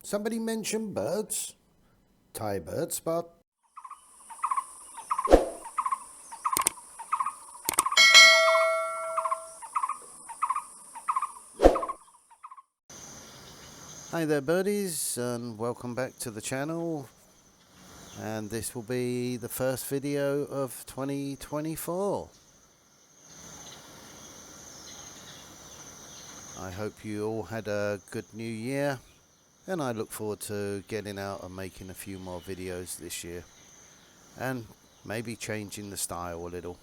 Somebody mention birds? Thaibirdspot. Hi there birdies, and welcome back to the channel, and this will be the first video of 2024. I hope you all had a good new year, and I look forward to getting out and making a few more videos this year, and maybe changing the style a little.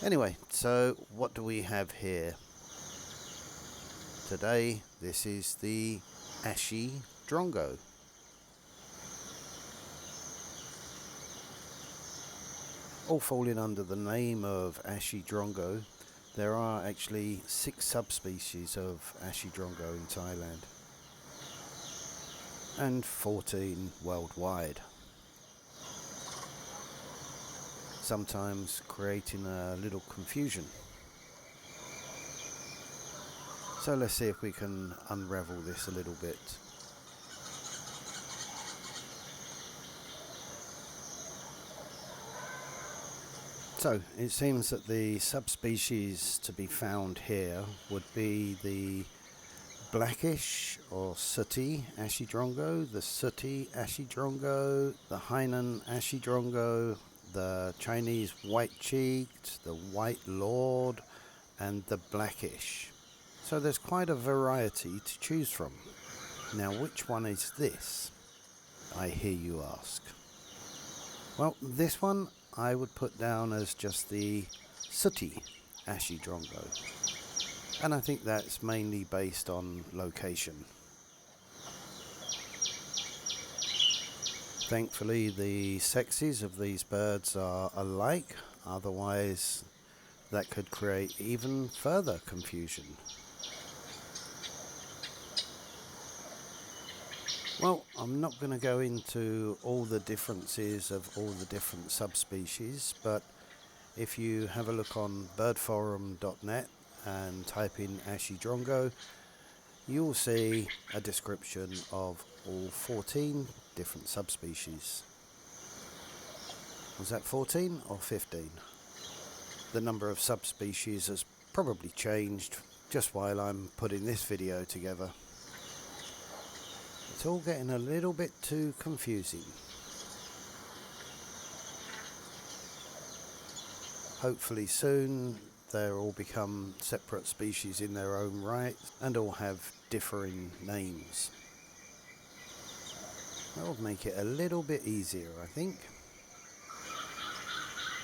Anyway, so what do we have here? Today, this is the Ashy Drongo. All falling under the name of Ashy Drongo. There are actually 6 subspecies of Ashy Drongo in Thailand and 14 worldwide, sometimes creating a little confusion. So let's see if we can unravel this a little bit. So it seems that the subspecies to be found here would be the blackish or sooty Ashy Drongo, the sooty Ashy Drongo, the Hainan Ashy Drongo, the Chinese white-cheeked, the white lord, and the blackish. So there's quite a variety to choose from. Now, which one is this, I hear you ask? Well, this one I would put down as just the sooty Ashy Drongo, and I think that's mainly based on location. Thankfully, the sexes of these birds are alike, otherwise that could create even further confusion. Well, I'm not going to go into all the differences of all the different subspecies, but if you have a look on birdforum.net and type in Ashy Drongo, you'll see a description of all 14 different subspecies. Was that 14 or 15? The number of subspecies has probably changed just while I'm putting this video together. It's all getting a little bit too confusing. Hopefully soon they'll all become separate species in their own right and all have differing names. That would make it a little bit easier, I think.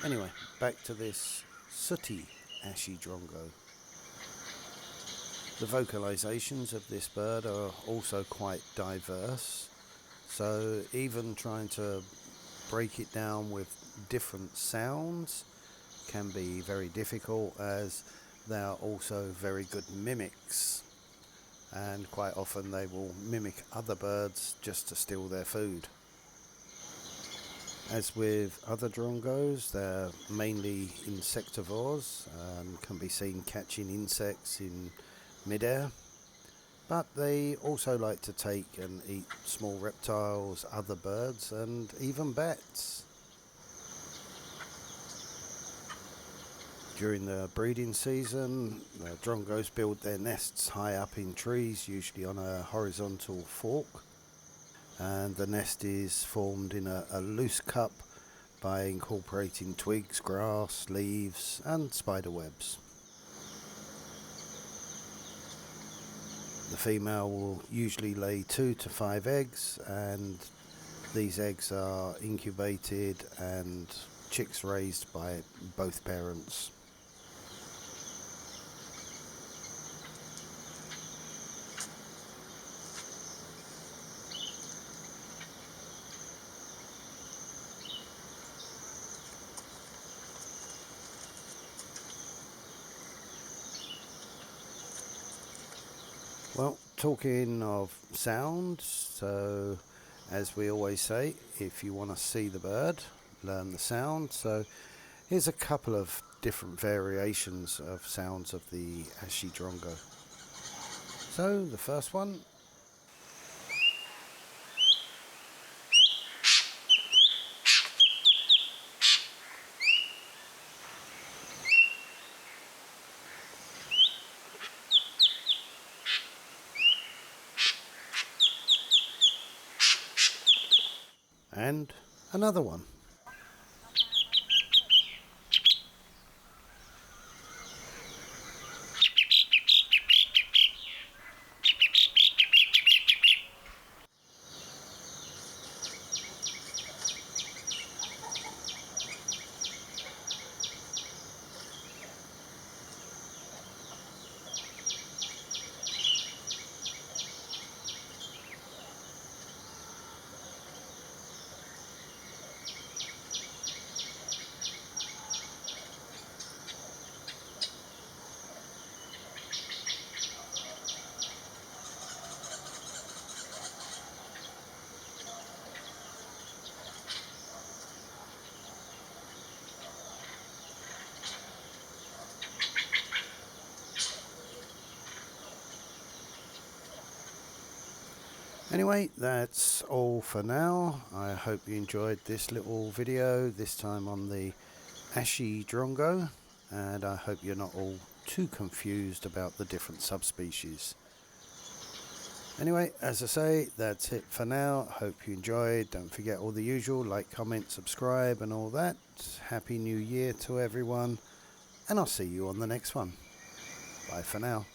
Anyway, back to this sooty Ashy Drongo. The vocalizations of this bird are also quite diverse, so even trying to break it down with different sounds can be very difficult, as they are also very good mimics, and quite often they will mimic other birds just to steal their food. As with other drongos, they're mainly insectivores and can be seen catching insects in mid-air, but they also like to take and eat small reptiles, other birds, and even bats. During the breeding season, the drongos build their nests high up in trees, usually on a horizontal fork, and the nest is formed in a loose cup by incorporating twigs, grass, leaves, and spider webs. The female will usually lay 2 to 5 eggs, and these eggs are incubated and chicks raised by both parents. Well, talking of sound, so as we always say, if you want to see the bird, learn the sound. So here's a couple of different variations of sounds of the Ashy Drongo. So the first one. And another one. Anyway, that's all for now. I hope you enjoyed this little video, this time on the Ashy Drongo, and I hope you're not all too confused about the different subspecies. Anyway, as I say, that's it for now. Hope you enjoyed. Don't forget all the usual, like, comment, subscribe and all that. Happy New Year to everyone, and I'll see you on the next one. Bye for now.